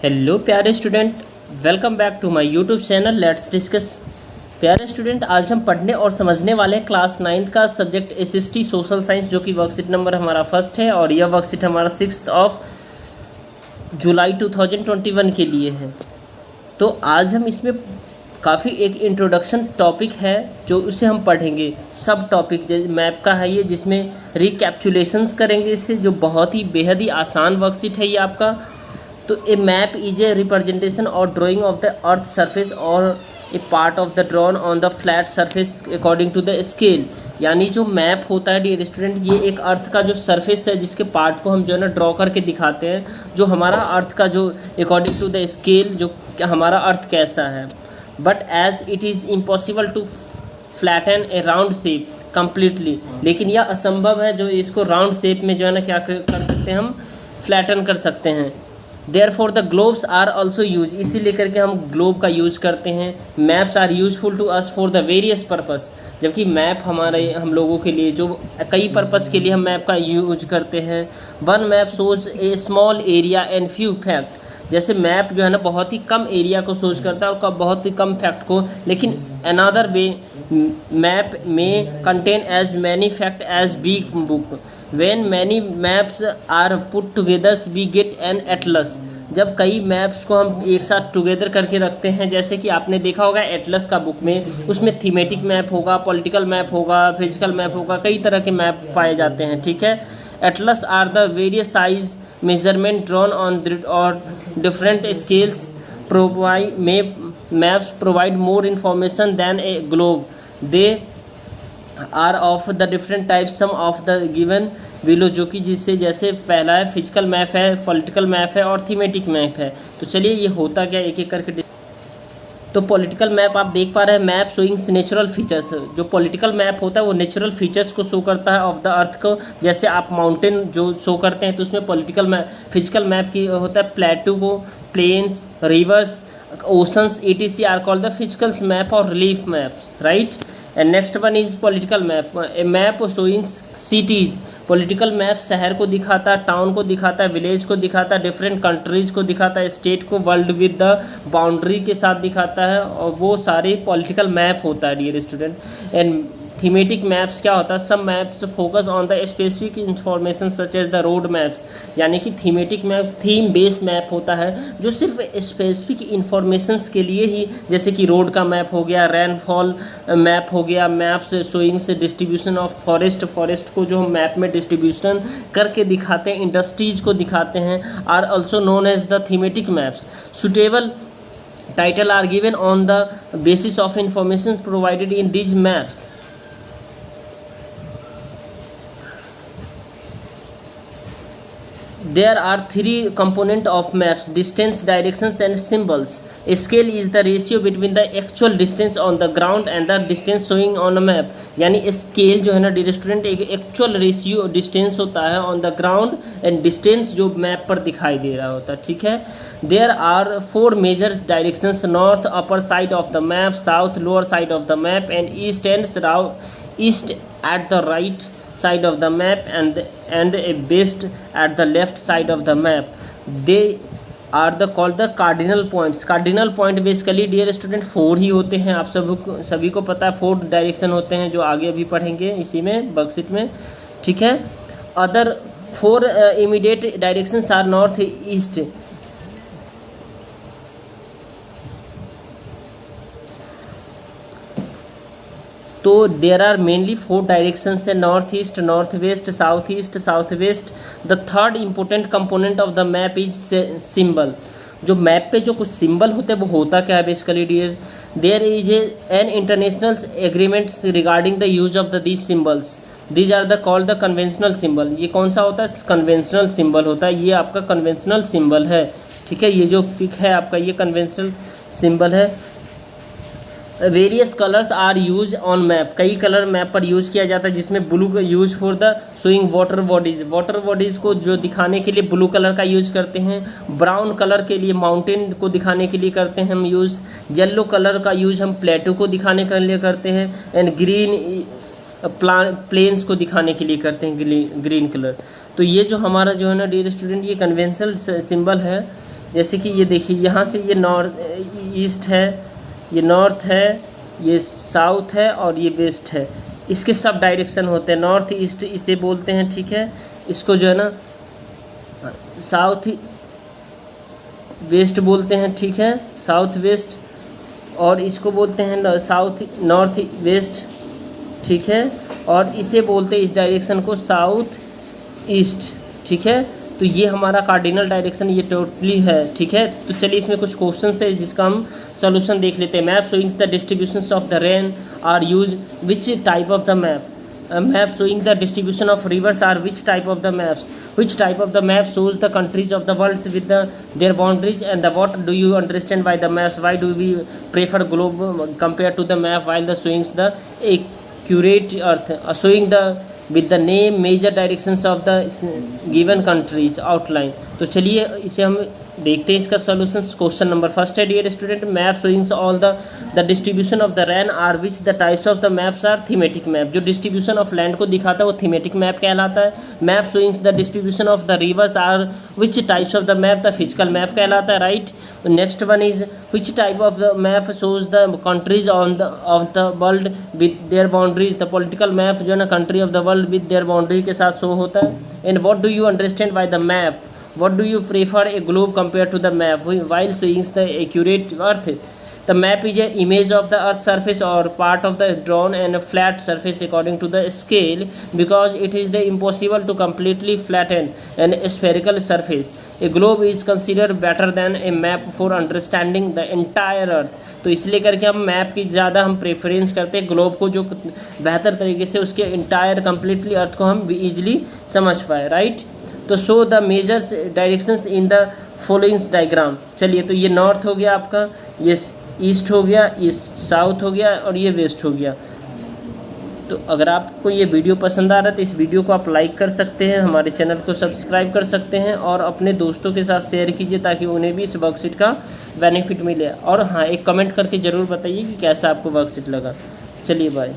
Hello प्यारे student, welcome back to my YouTube channel let's discuss. प्यारे student, आज हम पढ़ने और समझने वाले हैं क्लास 9 का सब्जेक्ट एसएसटी सोशल साइंस, जो कि वर्कशीट नंबर हमारा फर्स्ट है और यह वर्कशीट हमारा 6 जुलाई 2021 के लिए है। तो आज हम इसमें काफ़ी एक इंट्रोडक्शन टॉपिक है जो उसे हम पढ़ेंगे। सब टॉपिक मैप का है ये, जिसमें रिकैप्चुलेशंस करेंगे इससे, जो बहुत ही बेहद ही आसान वर्कशीट है ये आपका। तो a map is a representation और drawing of the earth surface और a part of the drawn on the flat surface according to the scale. यानी जो मैप होता है डियर स्टूडेंट, ये एक अर्थ का जो सरफेस है जिसके पार्ट को हम जो है ना ड्रॉ करके दिखाते हैं, जो हमारा अर्थ का जो अकॉर्डिंग टू द स्केल जो हमारा अर्थ कैसा है। But as it is impossible to flatten a round shape completely, लेकिन यह असंभव है जो इसको राउंड शेप में जो है ना क्या कर सकते हैं, हम फ्लैटन कर सकते हैं। Therefore the globes are also used, इसी लेकर के हम ग्लोब का यूज करते हैं। Maps are useful to us for the various purpose, जबकि मैप हम लोगों के लिए जो कई पर्पस के लिए हम मैप का यूज करते हैं। One map shows A small area and few fact, जैसे मैप जो है ना बहुत ही कम एरिया को शोज करता है और बहुत ही कम फैक्ट को, लेकिन अनदर वे मैप में contain as many fact as big book. When many maps are put together we get an atlas, जब कई मैप्स को हम एक साथ टुगेदर करके रखते हैं, जैसे कि आपने देखा होगा एटलस का बुक में, उसमें थीमेटिक मैप होगा, पॉलिटिकल मैप होगा, फिजिकल मैप होगा, कई तरह के मैप पाए जाते हैं। ठीक है। Atlas are the various size measurement drawn on और different scales provide maps provide more information than a globe. They are of the different types some of the given below, जो कि जिससे जैसे पहला है फिजिकल मैप है, political map है और थीमेटिक मैप है। तो चलिए ये होता क्या एक एक करके। तो पॉलिटिकल मैप आप देख पा रहे हैं, मैप शोइंग्स नेचुरल फीचर्स। जो पॉलिटिकल मैप होता है वो नेचुरल फीचर्स को शो करता है ऑफ द अर्थ को, जैसे आप माउंटेन जो शो करते हैं तो उसमें पॉलिटिकल मैप फिजिकल मैप की होता है। प्लेटू को, plains, rivers, oceans etc are called the physical map और relief maps, right. And next one is political map, a map showing cities. Political map शहर को दिखाता है, टाउन को दिखाता है, विलेज को दिखाता है, डिफरेंट कंट्रीज को दिखाता है, स्टेट को वर्ल्ड विद द बाउंड्री के साथ दिखाता है, और वो सारे पॉलिटिकल मैप होता है dear student. And thematic maps क्या होता है, सब maps focus on the specific information such as the road maps. यानी कि thematic map theme based map होता है जो सिर्फ स्पेसिफिक इंफॉर्मेशंस के लिए ही, जैसे कि रोड का मैप हो गया, रेनफॉल मैप हो गया, मैप्स शोइंग्स डिस्ट्रीब्यूशन ऑफ फॉरेस्ट को जो हम मैप में डिस्ट्रीब्यूशन करके दिखाते हैं, इंडस्ट्रीज को दिखाते हैं, are also known as the thematic maps. Suitable title are given on the basis of information provided in these maps. There are three components of maps: distance, directions and symbols. Scale is the ratio between the actual distance on the ground and the distance showing on a map. यानी scale जो है ना dear student एक actual ratio distance होता है on the ground and distance जो map पर दिखाई दे रहा होता है। ठीक है। There are 4 major directions: north upper side of the map, south lower side of the map and east and east at the right side of the map and a west at the left side of the map. They are called the cardinal points. Cardinal point basically dear student 4 ही होते हैं, आप सभी को पता है 4 direction होते हैं जो आगे अभी पढ़ेंगे इसी में वर्कशीट में। ठीक है। Other 4 immediate directions are north east। तो देर आर मेनली 4 डायरेक्शंस है: north east, north west, south west. The third important component of the map is symbol. जो मैप पे जो कुछ सिंबल होते हैं वो होता क्या है basically dear, there is an international agreements regarding the use of the these symbols. These are the called the conventional symbol. ये कौन सा होता है, कन्वेंशनल सिंबल होता है, ये आपका कन्वेंशनल सिंबल है। ठीक है। ये जो पिक है आपका ये कन्वेंशनल सिंबल है। Various colours are use on map, कई कलर मैप पर यूज किया जाता है, जिसमें ब्लू का use for the showing water bodies. Water bodies को जो दिखाने के लिए ब्लू कलर का यूज करते हैं। ब्राउन कलर के लिए माउंटेन को दिखाने के लिए करते हैं हम यूज़। येलो कलर का यूज हम प्लेटो को दिखाने के लिए करते हैं। एंड ग्रीन प्लेन्स को दिखाने के लिए करते हैं, ग्रीन कलर। तो ये जो हमारा जो है ना डियर स्टूडेंट, ये कन्वेंशनल सिंबल है, जैसे कि ये देखिए, यहाँ से ये नॉर्थ ईस्ट है, ये नॉर्थ है, ये साउथ है और ये वेस्ट है। इसके सब डायरेक्शन होते हैं, नॉर्थ ईस्ट इसे बोलते हैं, ठीक है। इसको जो है ना साउथ वेस्ट बोलते हैं, ठीक है, साउथ वेस्ट। और इसको बोलते हैं साउथ नॉर्थ वेस्ट, ठीक है। और इसे बोलते हैं इस डायरेक्शन को साउथ ईस्ट, ठीक है। तो ये हमारा कार्डिनल डायरेक्शन ये टोटली है, ठीक है। तो चलिए इसमें कुछ क्वेश्चन है जिसका हम सॉल्यूशन देख लेते हैं। Map showing the distribution of the rain are use which type of the map? Map showing the distribution of rivers are which type of the maps? Which type of the map shows the countries of the world with their boundaries, and what do you understand by the maps? Why do we prefer globe compared to the map while the showing the accurate earth, showing the with the name major directions of the given countries outline? तो चलिए इसे हम देखते हैं इसका solution. Question number first है, dear student, map showings all the distribution of the rain are which the types of the maps are thematic map. जो distribution of land को दिखाता है वो थीमेटिक मैप कहलाता है। Map showings the distribution of the rivers are which types of the map? The physical map कहलाता है, right. Next one is which type of the map shows the countries of the world with their boundaries? The political map जो है ना country of the world with their boundary के साथ show होता है। And what do you understand by the map? What do you prefer, a globe compared to the map while showing the accurate earth? The map is an image of the earth's surface or part of the drawn and flat surface according to the scale, because it is impossible to completely flatten an spherical surface. A globe is considered better than a map for understanding the entire earth. तो इसलिए करके हम map की ज़्यादा हम preference करते हैं, globe को जो बेहतर तरीके से उसके इंटायर कम्प्लीटली अर्थ को हम ईजिली समझ पाए, राइट। तो show the major directions in the following diagram. चलिए, तो ये नॉर्थ हो गया आपका, ये ईस्ट हो गया, ये साउथ हो गया और ये वेस्ट हो गया। तो अगर आपको ये वीडियो पसंद आ रहा है तो इस वीडियो को आप लाइक कर सकते हैं, हमारे चैनल को सब्सक्राइब कर सकते हैं और अपने दोस्तों के साथ शेयर कीजिए ताकि उन्हें भी इस वर्कशीट का बेनिफिट मिले। और हाँ, एक कमेंट करके ज़रूर बताइए कि कैसा आपको वर्कशीट लगा। चलिए बाय।